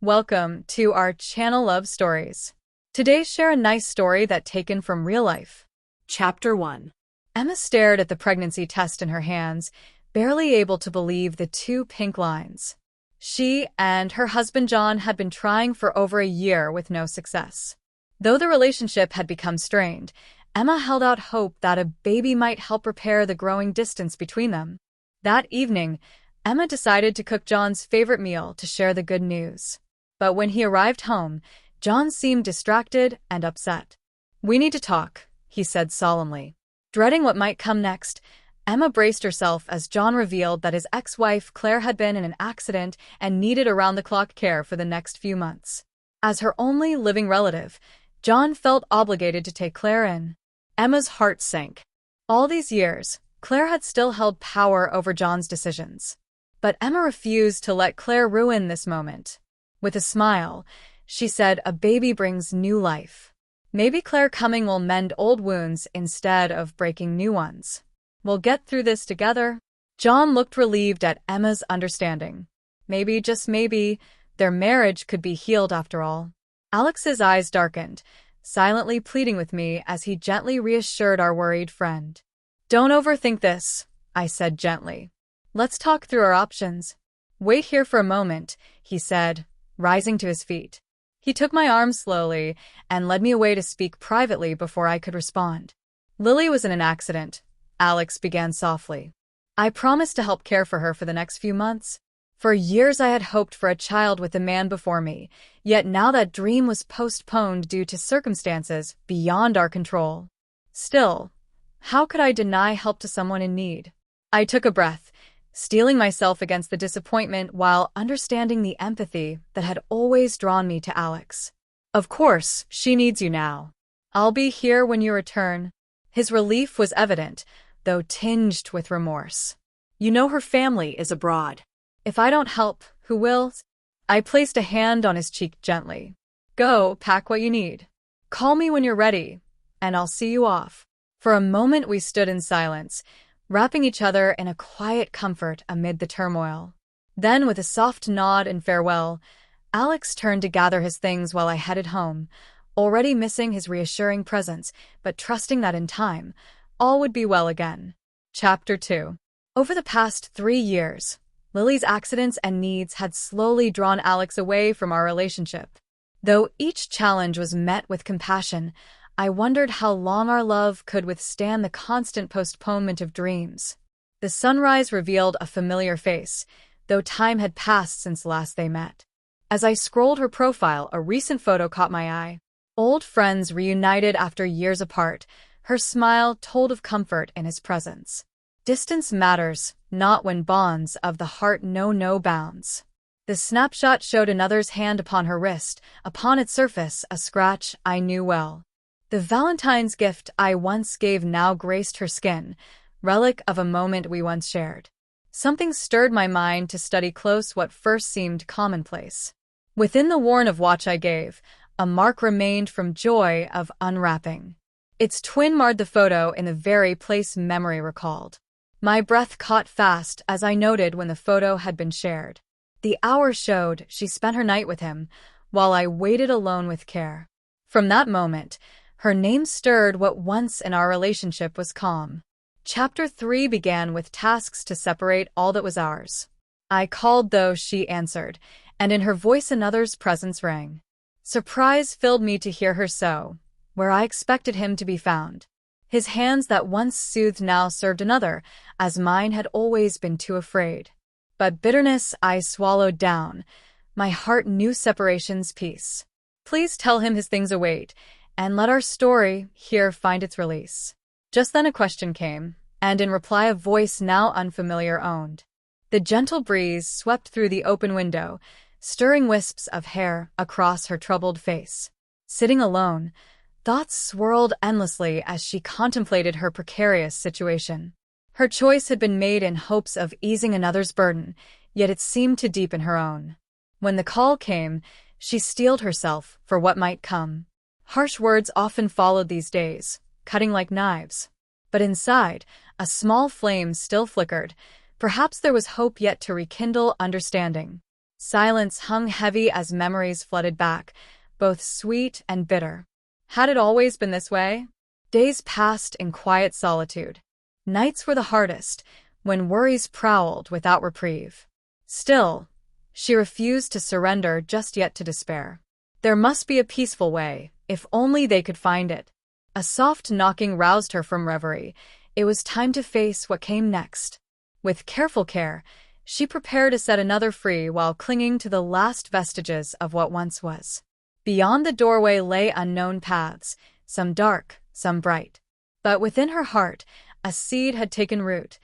Welcome to our channel Love Stories. Today share a nice story that taken from real life. Chapter 1. Emma stared at the pregnancy test in her hands, barely able to believe the two pink lines. She and her husband John had been trying for over a year with no success. Though the relationship had become strained, Emma held out hope that a baby might help repair the growing distance between them. That evening, Emma decided to cook John's favorite meal to share the good news. But when he arrived home, John seemed distracted and upset. "We need to talk," he said solemnly. Dreading what might come next, Emma braced herself as John revealed that his ex-wife Claire had been in an accident and needed around-the-clock care for the next few months. As her only living relative, John felt obligated to take Claire in. Emma's heart sank. All these years, Claire had still held power over John's decisions. But Emma refused to let Claire ruin this moment. With a smile, she said a baby brings new life. Maybe Claire coming will mend old wounds instead of breaking new ones. We'll get through this together. John looked relieved at Emma's understanding. Maybe, just maybe, their marriage could be healed after all. Alex's eyes darkened, silently pleading with me as he gently reassured our worried friend. "Don't overthink this," I said gently. "Let's talk through our options." "Wait here for a moment," he said, rising to his feet. He took my arm slowly and led me away to speak privately before I could respond. "Lily was in an accident," Alex began softly. "I promised to help care for her for the next few months. For years I had hoped for a child with the man before me, yet now that dream was postponed due to circumstances beyond our control. Still, how could I deny help to someone in need?" I took a breath, steeling myself against the disappointment while understanding the empathy that had always drawn me to Alex. "Of course, she needs you now. I'll be here when you return." His relief was evident, though tinged with remorse. "You know her family is abroad." "If I don't help, who will?" I placed a hand on his cheek gently. "Go, pack what you need. Call me when you're ready, and I'll see you off." For a moment we stood in silence, wrapping each other in a quiet comfort amid the turmoil. Then, with a soft nod and farewell, Alex turned to gather his things while I headed home, already missing his reassuring presence, but trusting that in time, all would be well again. Chapter 2. Over the past 3 years, Lily's accidents and needs had slowly drawn Alex away from our relationship. Though each challenge was met with compassion, I wondered how long our love could withstand the constant postponement of dreams. The sunrise revealed a familiar face, though time had passed since last they met. As I scrolled her profile, a recent photo caught my eye. Old friends reunited after years apart, her smile told of comfort in his presence. Distance matters, not when bonds of the heart know no bounds. The snapshot showed another's hand upon her wrist, upon its surface a scratch I knew well. The Valentine's gift I once gave now graced her skin, relic of a moment we once shared. Something stirred my mind to study close what first seemed commonplace. Within the worn of watch I gave, a mark remained from joy of unwrapping. Its twin marred the photo in the very place memory recalled. My breath caught fast as I noted when the photo had been shared. The hours showed she spent her night with him, while I waited alone with care. From that moment, her name stirred what once in our relationship was calm. Chapter 3 began with tasks to separate all that was ours. I called though she answered, and in her voice another's presence rang. Surprise filled me to hear her so, where I expected him to be found. His hands that once soothed now served another, as mine had always been too afraid. But bitterness I swallowed down. My heart knew separation's peace. "Please tell him his things await, and let our story here find its release." Just then a question came, and in reply a voice now unfamiliar owned. The gentle breeze swept through the open window, stirring wisps of hair across her troubled face. Sitting alone, thoughts swirled endlessly as she contemplated her precarious situation. Her choice had been made in hopes of easing another's burden, yet it seemed to deepen her own. When the call came, she steeled herself for what might come. Harsh words often followed these days, cutting like knives. But inside, a small flame still flickered. Perhaps there was hope yet to rekindle understanding. Silence hung heavy as memories flooded back, both sweet and bitter. Had it always been this way? Days passed in quiet solitude. Nights were the hardest, when worries prowled without reprieve. Still, she refused to surrender just yet to despair. There must be a peaceful way, if only they could find it. A soft knocking roused her from reverie. It was time to face what came next. With careful care, she prepared to set another free while clinging to the last vestiges of what once was. Beyond the doorway lay unknown paths, some dark, some bright. But within her heart, a seed had taken root,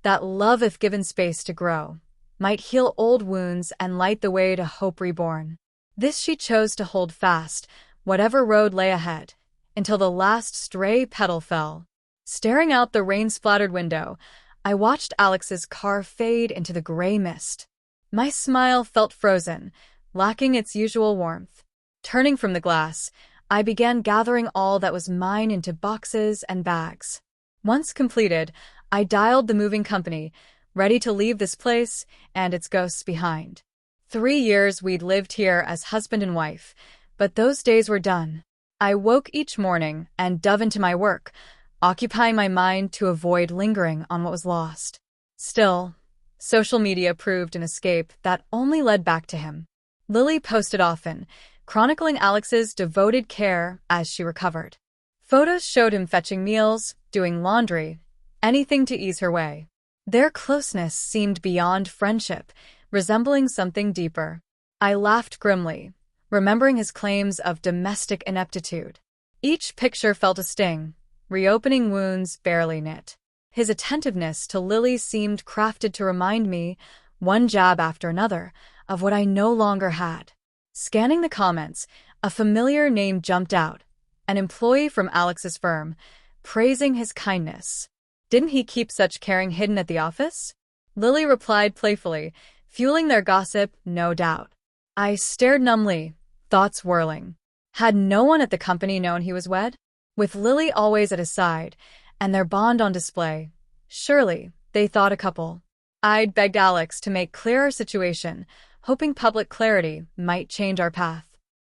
that love, if given space to grow, might heal old wounds and light the way to hope reborn. This she chose to hold fast, whatever road lay ahead, until the last stray petal fell. Staring out the rain-splattered window, I watched Alex's car fade into the gray mist. My smile felt frozen, lacking its usual warmth. Turning from the glass, I began gathering all that was mine into boxes and bags. Once completed, I dialed the moving company, ready to leave this place and its ghosts behind. 3 years we'd lived here as husband and wife, but those days were done. I woke each morning and dove into my work, occupying my mind to avoid lingering on what was lost. Still, social media proved an escape that only led back to him. Lily posted often, chronicling Alex's devoted care as she recovered. Photos showed him fetching meals, doing laundry, anything to ease her way. Their closeness seemed beyond friendship, resembling something deeper. I laughed grimly, remembering his claims of domestic ineptitude. Each picture felt a sting, reopening wounds barely knit. His attentiveness to Lily seemed crafted to remind me, one jab after another, of what I no longer had. Scanning the comments, a familiar name jumped out, an employee from Alex's firm, praising his kindness. Didn't he keep such caring hidden at the office? Lily replied playfully, fueling their gossip, no doubt. I stared numbly, thoughts whirling. Had no one at the company known he was wed? With Lily always at his side, and their bond on display, surely they thought a couple. I'd begged Alex to make clear our situation, hoping public clarity might change our path.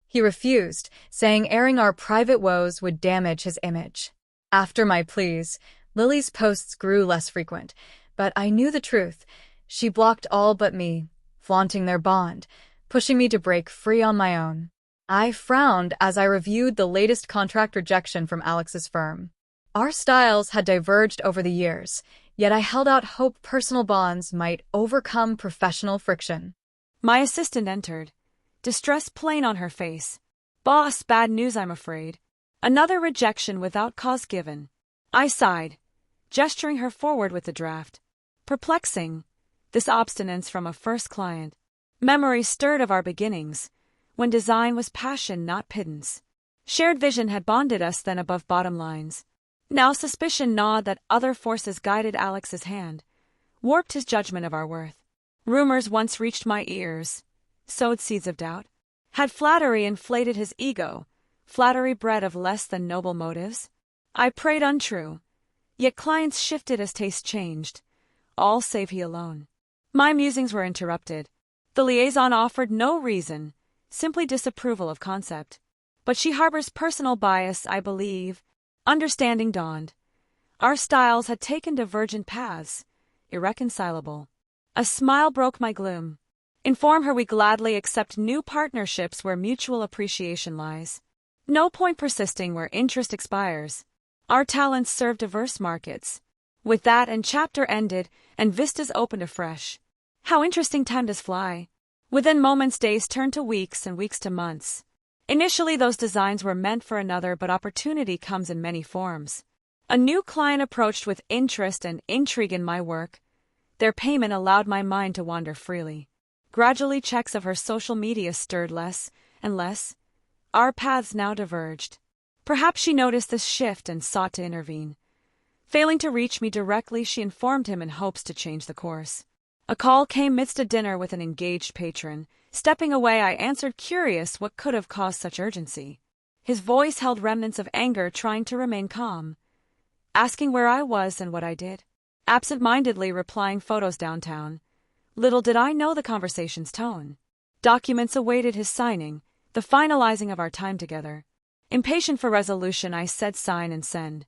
He refused, saying airing our private woes would damage his image. After my pleas, Lily's posts grew less frequent, but I knew the truth. She blocked all but me, flaunting their bond, pushing me to break free on my own. I frowned as I reviewed the latest contract rejection from Alex's firm. Our styles had diverged over the years, yet I held out hope personal bonds might overcome professional friction. My assistant entered, distress plain on her face. Boss, bad news, I'm afraid. Another rejection without cause given. I sighed, gesturing her forward with the draft. Perplexing, this obstinance from a first client. Memory stirred of our beginnings, when design was passion, not pittance. Shared vision had bonded us then above bottom lines. Now suspicion gnawed that other forces guided Alex's hand, warped his judgment of our worth. Rumors once reached my ears, sowed seeds of doubt. Had flattery inflated his ego, flattery bred of less than noble motives? I prayed untrue, yet clients shifted as taste changed, all save he alone. My musings were interrupted. The liaison offered no reason, simply disapproval of concept. But she harbors personal bias, I believe. Understanding dawned. Our styles had taken divergent paths, irreconcilable. A smile broke my gloom. Inform her we gladly accept new partnerships where mutual appreciation lies. No point persisting where interest expires. Our talents serve diverse markets. With that, and chapter ended, and vistas opened afresh. How interesting time does fly. Within moments, days turn to weeks and weeks to months. Initially, those designs were meant for another, but opportunity comes in many forms. A new client approached with interest and intrigue in my work. Their payment allowed my mind to wander freely. Gradually, checks of her social media stirred less and less. Our paths now diverged. Perhaps she noticed this shift and sought to intervene. Failing to reach me directly, she informed him in hopes to change the course. A call came midst a dinner with an engaged patron. Stepping away, I answered, curious what could have caused such urgency. His voice held remnants of anger, trying to remain calm. Asking where I was and what I did. Absent-mindedly replying, photos downtown. Little did I know the conversation's tone. Documents awaited his signing, the finalizing of our time together. Impatient for resolution, I said sign and send.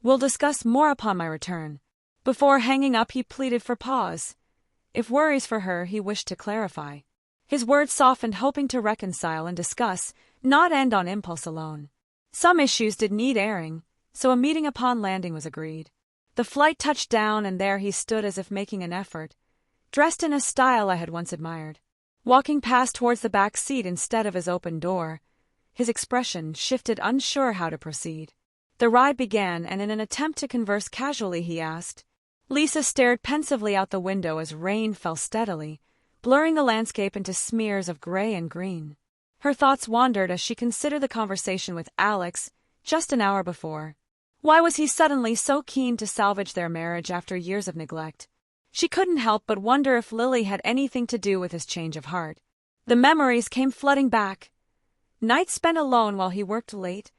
We'll discuss more upon my return. Before hanging up, he pleaded for pause. If worries for her, he wished to clarify. His words softened, hoping to reconcile and discuss, not end on impulse alone. Some issues did need airing, so a meeting upon landing was agreed. The flight touched down, and there he stood as if making an effort, dressed in a style I had once admired. Walking past towards the back seat instead of his open door, his expression shifted, unsure how to proceed. The ride began, and in an attempt to converse casually, he asked. Lisa stared pensively out the window as rain fell steadily, blurring the landscape into smears of gray and green. Her thoughts wandered as she considered the conversation with Alex just an hour before. Why was he suddenly so keen to salvage their marriage after years of neglect? She couldn't help but wonder if Lily had anything to do with his change of heart. The memories came flooding back. Nights spent alone while he worked late,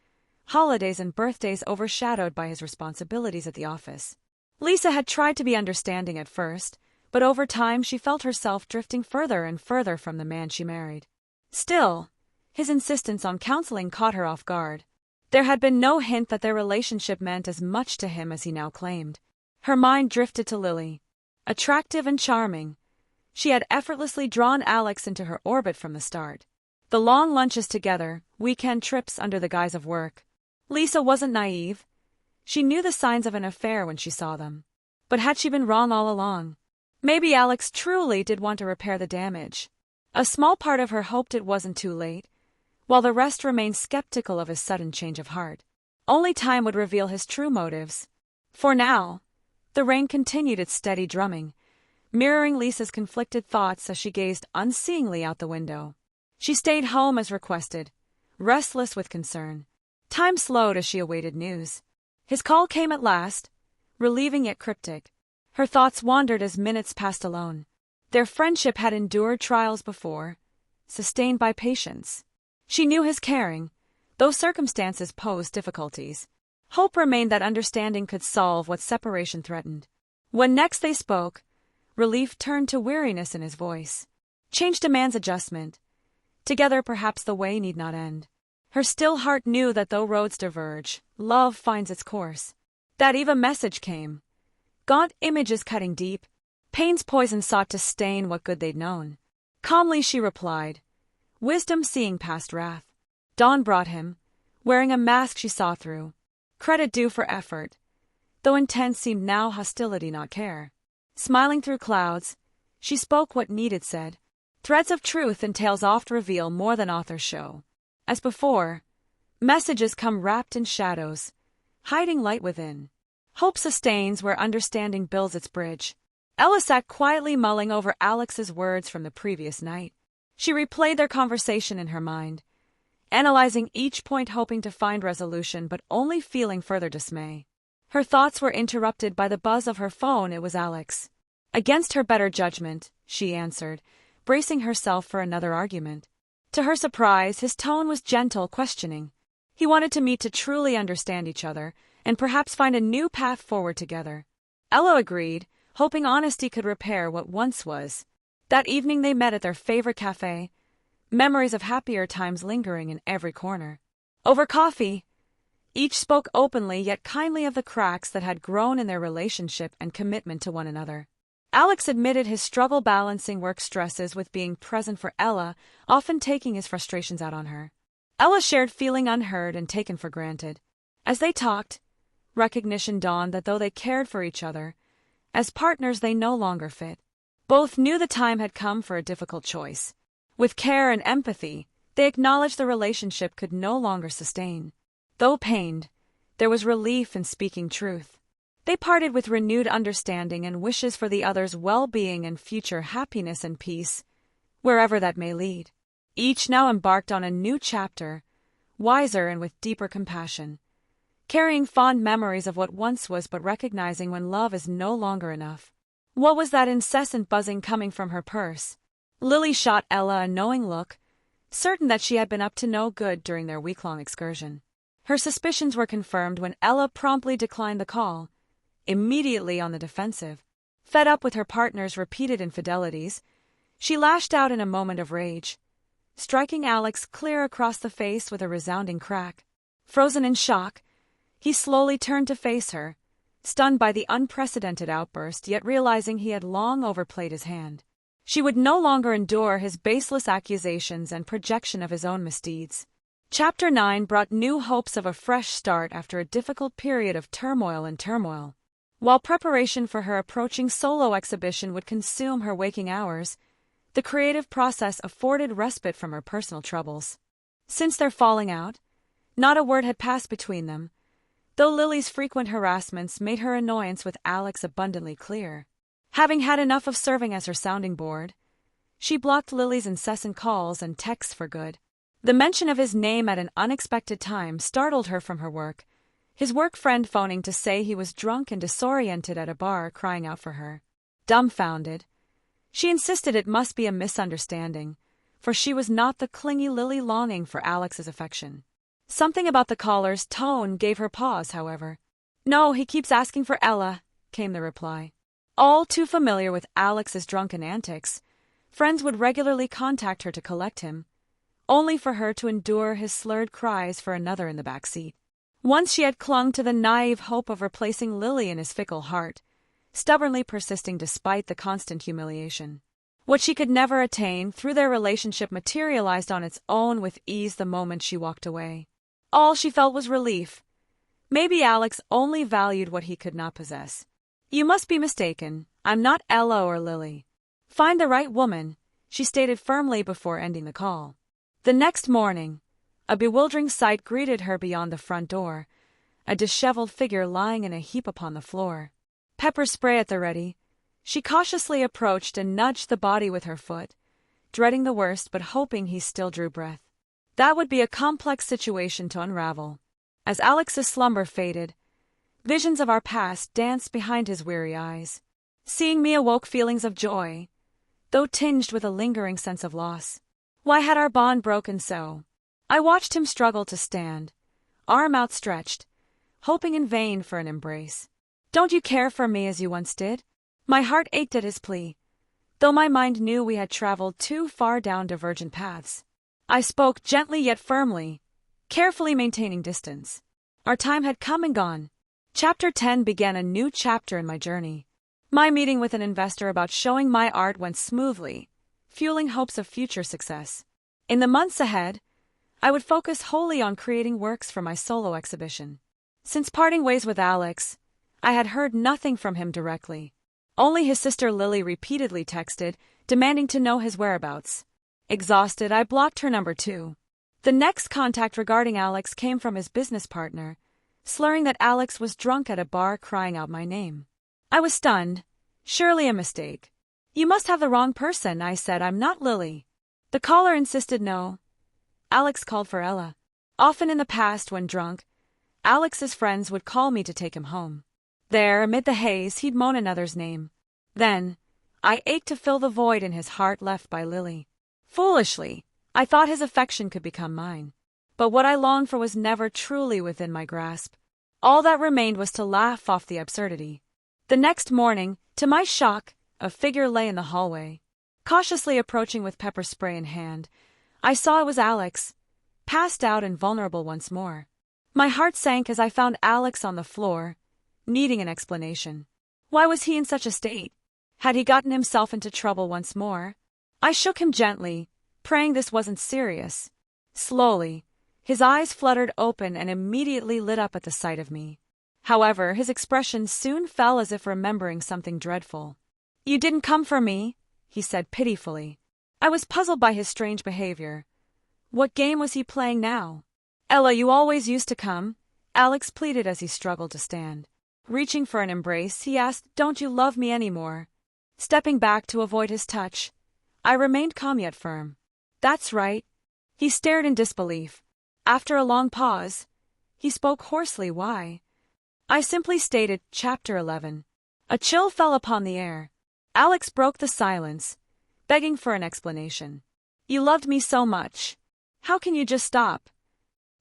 holidays and birthdays overshadowed by his responsibilities at the office. Lisa had tried to be understanding at first, but over time she felt herself drifting further and further from the man she married. Still, his insistence on counseling caught her off guard. There had been no hint that their relationship meant as much to him as he now claimed. Her mind drifted to Lily. Attractive and charming, she had effortlessly drawn Alex into her orbit from the start. The long lunches together, weekend trips under the guise of work. Lisa wasn't naive. She knew the signs of an affair when she saw them. But had she been wrong all along? Maybe Alex truly did want to repair the damage. A small part of her hoped it wasn't too late, while the rest remained skeptical of his sudden change of heart. Only time would reveal his true motives. For now, the rain continued its steady drumming, mirroring Lisa's conflicted thoughts as she gazed unseeingly out the window. She stayed home as requested, restless with concern. Time slowed as she awaited news. His call came at last, relieving yet cryptic. Her thoughts wandered as minutes passed alone. Their friendship had endured trials before, sustained by patience. She knew his caring, though circumstances posed difficulties. Hope remained that understanding could solve what separation threatened. When next they spoke, relief turned to weariness in his voice. Change demands adjustment. Together perhaps the way need not end. Her still heart knew that though roads diverge, love finds its course. That eve a message came. Gaunt images cutting deep. Pain's poison sought to stain what good they'd known. Calmly she replied, wisdom seeing past wrath. Dawn brought him, wearing a mask she saw through. Credit due for effort, though intent seemed now hostility not care. Smiling through clouds, she spoke what needed said. Threads of truth and tales oft reveal more than authors show. As before, messages come wrapped in shadows, hiding light within. Hope sustains where understanding builds its bridge. Ella sat quietly mulling over Alex's words from the previous night. She replayed their conversation in her mind, analyzing each point, hoping to find resolution but only feeling further dismay. Her thoughts were interrupted by the buzz of her phone. It was Alex. Against her better judgment, she answered, bracing herself for another argument. To her surprise, his tone was gentle, questioning. He wanted to meet to truly understand each other, and perhaps find a new path forward together. Ella agreed, hoping honesty could repair what once was. That evening they met at their favorite cafe, memories of happier times lingering in every corner. Over coffee, each spoke openly yet kindly of the cracks that had grown in their relationship and commitment to one another. Alex admitted his struggle balancing work stresses with being present for Ella, often taking his frustrations out on her. Ella shared feeling unheard and taken for granted. As they talked, recognition dawned that though they cared for each other, as partners they no longer fit. Both knew the time had come for a difficult choice. With care and empathy, they acknowledged the relationship could no longer sustain. Though pained, there was relief in speaking truth. They parted with renewed understanding and wishes for the other's well-being and future happiness and peace, wherever that may lead. Each now embarked on a new chapter, wiser and with deeper compassion, carrying fond memories of what once was but recognizing when love is no longer enough. What was that incessant buzzing coming from her purse? Lily shot Ella a knowing look, certain that she had been up to no good during their week-long excursion. Her suspicions were confirmed when Ella promptly declined the call, immediately on the defensive. Fed up with her partner's repeated infidelities, She lashed out in a moment of rage, striking Alex clear across the face with a resounding crack. Frozen in shock, he slowly turned to face her, stunned by the unprecedented outburst, yet realizing he had long overplayed his hand. She would no longer endure his baseless accusations and projection of his own misdeeds. Chapter 9 brought new hopes of a fresh start after a difficult period of turmoil. While preparation for her approaching solo exhibition would consume her waking hours, the creative process afforded respite from her personal troubles. Since their falling out, not a word had passed between them, though Lily's frequent harassments made her annoyance with Alex abundantly clear. Having had enough of serving as her sounding board, she blocked Lily's incessant calls and texts for good. The mention of his name at an unexpected time startled her from her work, his work friend phoning to say he was drunk and disoriented at a bar crying out for her. Dumbfounded, she insisted it must be a misunderstanding, for she was not the clingy Lily longing for Alex's affection. Something about the caller's tone gave her pause, however. "No, he keeps asking for Ella," came the reply. All too familiar with Alex's drunken antics, friends would regularly contact her to collect him, only for her to endure his slurred cries for another in the back seat. Once she had clung to the naive hope of replacing Lily in his fickle heart, stubbornly persisting despite the constant humiliation. What she could never attain through their relationship materialized on its own with ease the moment she walked away. All she felt was relief. Maybe Alex only valued what he could not possess. "You must be mistaken. I'm not Ella or Lily. Find the right woman," she stated firmly before ending the call. The next morning, a bewildering sight greeted her beyond the front door, a disheveled figure lying in a heap upon the floor. Pepper spray at the ready, she cautiously approached and nudged the body with her foot, dreading the worst but hoping he still drew breath. That would be a complex situation to unravel. As Alex's slumber faded, visions of our past danced behind his weary eyes. Seeing me awoke feelings of joy, though tinged with a lingering sense of loss. Why had our bond broken so? I watched him struggle to stand, arm outstretched, hoping in vain for an embrace. "Don't you care for me as you once did?" My heart ached at his plea, though my mind knew we had traveled too far down divergent paths. I spoke gently yet firmly, carefully maintaining distance. Our time had come and gone. Chapter 10 began a new chapter in my journey. My meeting with an investor about showing my art went smoothly, fueling hopes of future success. In the months ahead, I would focus wholly on creating works for my solo exhibition. Since parting ways with Alex, I had heard nothing from him directly. Only his sister Lily repeatedly texted, demanding to know his whereabouts. Exhausted, I blocked her number too. The next contact regarding Alex came from his business partner, slurring that Alex was drunk at a bar crying out my name. I was stunned. Surely a mistake. "You must have the wrong person," I said. "I'm not Lily." The caller insisted no. Alex called for Ella. Often in the past, when drunk, Alex's friends would call me to take him home. There, amid the haze, he'd moan another's name. Then, I ached to fill the void in his heart left by Lily. Foolishly, I thought his affection could become mine. But what I longed for was never truly within my grasp. All that remained was to laugh off the absurdity. The next morning, to my shock, a figure lay in the hallway. Cautiously approaching with pepper spray in hand, I saw it was Alex, passed out and vulnerable once more. My heart sank as I found Alex on the floor, needing an explanation. Why was he in such a state? Had he gotten himself into trouble once more? I shook him gently, praying this wasn't serious. Slowly, his eyes fluttered open and immediately lit up at the sight of me. However, his expression soon fell as if remembering something dreadful. "You didn't come for me," he said pitifully. I was puzzled by his strange behavior. What game was he playing now? "Ella, you always used to come," Alex pleaded as he struggled to stand. Reaching for an embrace, he asked, "Don't you love me anymore?" Stepping back to avoid his touch, I remained calm yet firm. "That's right." He stared in disbelief. After a long pause, he spoke hoarsely. "Why?" I simply stated, Chapter 11. A chill fell upon the air. Alex broke the silence, begging for an explanation. "You loved me so much. How can you just stop?"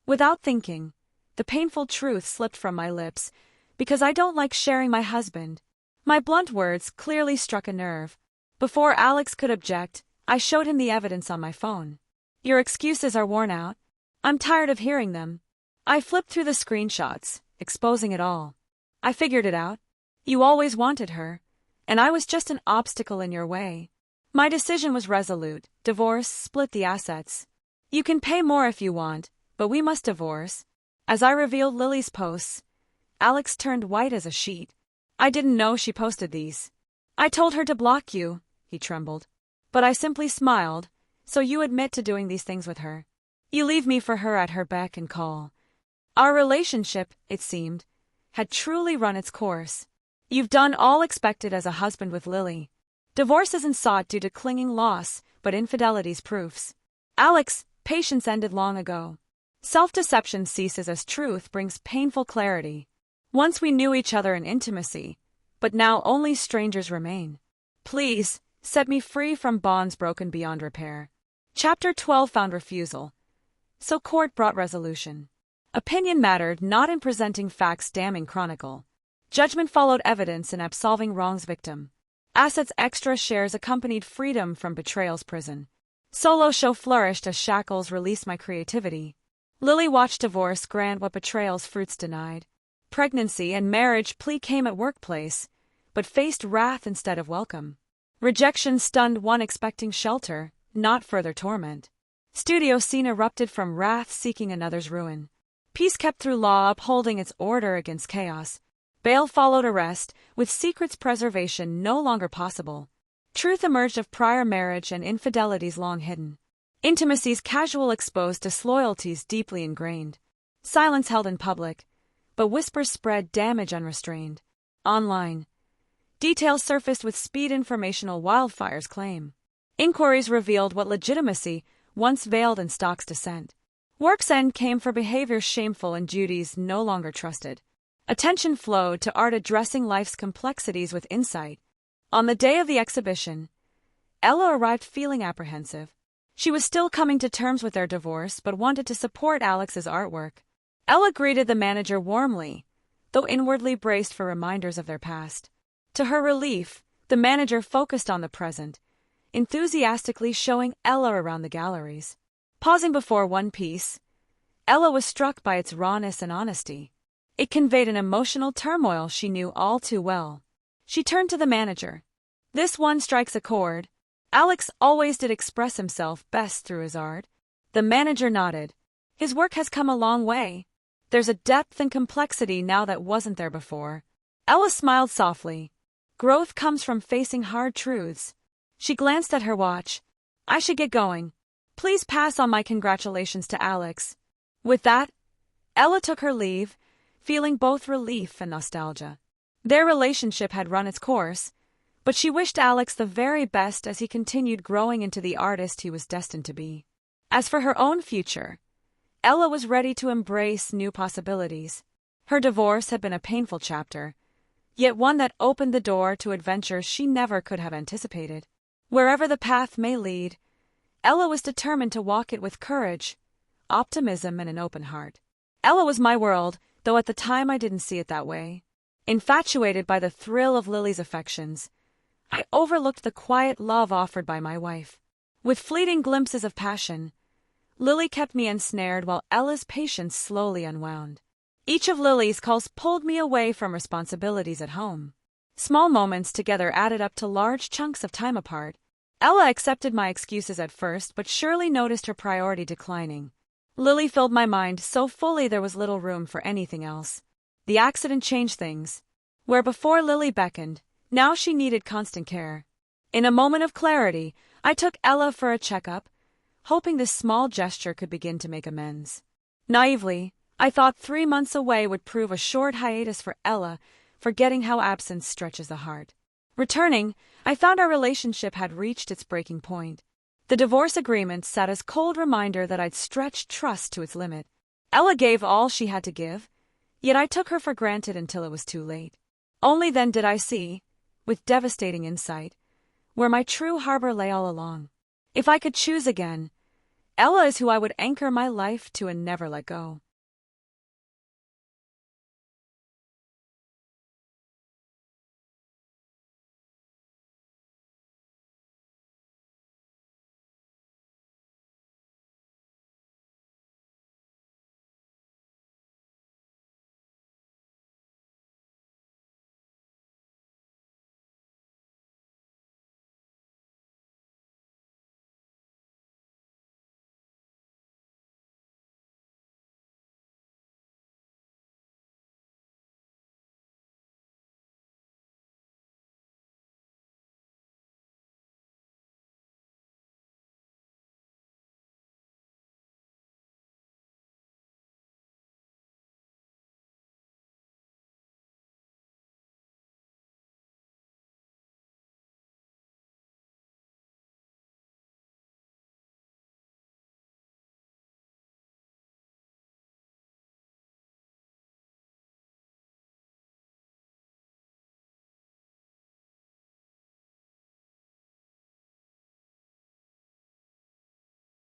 Without thinking, the painful truth slipped from my lips, "Because I don't like sharing my husband." My blunt words clearly struck a nerve. Before Alex could object, I showed him the evidence on my phone. Your excuses are worn out. I'm tired of hearing them. I flipped through the screenshots, exposing it all. I figured it out. You always wanted her, and I was just an obstacle in your way. My decision was resolute. Divorce, split the assets. You can pay more if you want, but we must divorce. As I revealed Lily's posts, Alex turned white as a sheet. I didn't know she posted these. I told her to block you, he trembled. But I simply smiled. So you admit to doing these things with her. You leave me for her at her beck and call. Our relationship, it seemed, had truly run its course. You've done all expected as a husband with Lily. Divorce isn't sought due to clinging loss, but infidelity's proofs. Alex, patience ended long ago. Self-deception ceases as truth brings painful clarity. Once we knew each other in intimacy, but now only strangers remain. Please, set me free from bonds broken beyond repair. Chapter 12 found refusal. So court brought resolution. Opinion mattered not in presenting facts damning chronicle. Judgment followed evidence in absolving wrong's victim. Assets extra shares accompanied freedom from betrayal's prison. Solo show flourished as shackles released my creativity. Lily watched divorce grant what betrayal's fruits denied. Pregnancy and marriage plea came at workplace, but faced wrath instead of welcome. Rejection stunned one expecting shelter, not further torment. Studio scene erupted from wrath seeking another's ruin. Peace kept through law upholding its order against chaos. Bail followed arrest, with secrets preservation no longer possible. Truth emerged of prior marriage and infidelities long hidden. Intimacies casual exposed disloyalties deeply ingrained. Silence held in public, but whispers spread damage unrestrained. Online. Details surfaced with speed informational wildfires claim. Inquiries revealed what legitimacy once veiled in stock's descent. Work's end came for behavior shameful and duties no longer trusted. Attention flowed to art addressing life's complexities with insight. On the day of the exhibition, Ella arrived feeling apprehensive. She was still coming to terms with their divorce but wanted to support Alex's artwork. Ella greeted the manager warmly, though inwardly braced for reminders of their past. To her relief, the manager focused on the present, enthusiastically showing Ella around the galleries. Pausing before one piece, Ella was struck by its rawness and honesty. It conveyed an emotional turmoil she knew all too well. She turned to the manager. This one strikes a chord. Alex always did express himself best through his art. The manager nodded. His work has come a long way. There's a depth and complexity now that wasn't there before. Ella smiled softly. Growth comes from facing hard truths. She glanced at her watch. I should get going. Please pass on my congratulations to Alex. With that, Ella took her leave, feeling both relief and nostalgia. Their relationship had run its course, but she wished Alex the very best as he continued growing into the artist he was destined to be. As for her own future, Ella was ready to embrace new possibilities. Her divorce had been a painful chapter, yet one that opened the door to adventures she never could have anticipated. Wherever the path may lead, Ella was determined to walk it with courage, optimism, and an open heart. Ella was my world, though at the time I didn't see it that way. Infatuated by the thrill of Lily's affections, I overlooked the quiet love offered by my wife. With fleeting glimpses of passion, Lily kept me ensnared while Ella's patience slowly unwound. Each of Lily's calls pulled me away from responsibilities at home. Small moments together added up to large chunks of time apart. Ella accepted my excuses at first but surely noticed her priority declining. Lily filled my mind so fully there was little room for anything else. The accident changed things. Where before Lily beckoned, now she needed constant care. In a moment of clarity, I took Ella for a checkup, hoping this small gesture could begin to make amends. Naively, I thought 3 months away would prove a short hiatus for Ella, forgetting how absence stretches the heart. Returning, I found our relationship had reached its breaking point. The divorce agreement sat as cold reminder that I'd stretched trust to its limit. Ella gave all she had to give, yet I took her for granted until it was too late. Only then did I see, with devastating insight, where my true harbor lay all along. If I could choose again, Ella is who I would anchor my life to and never let go.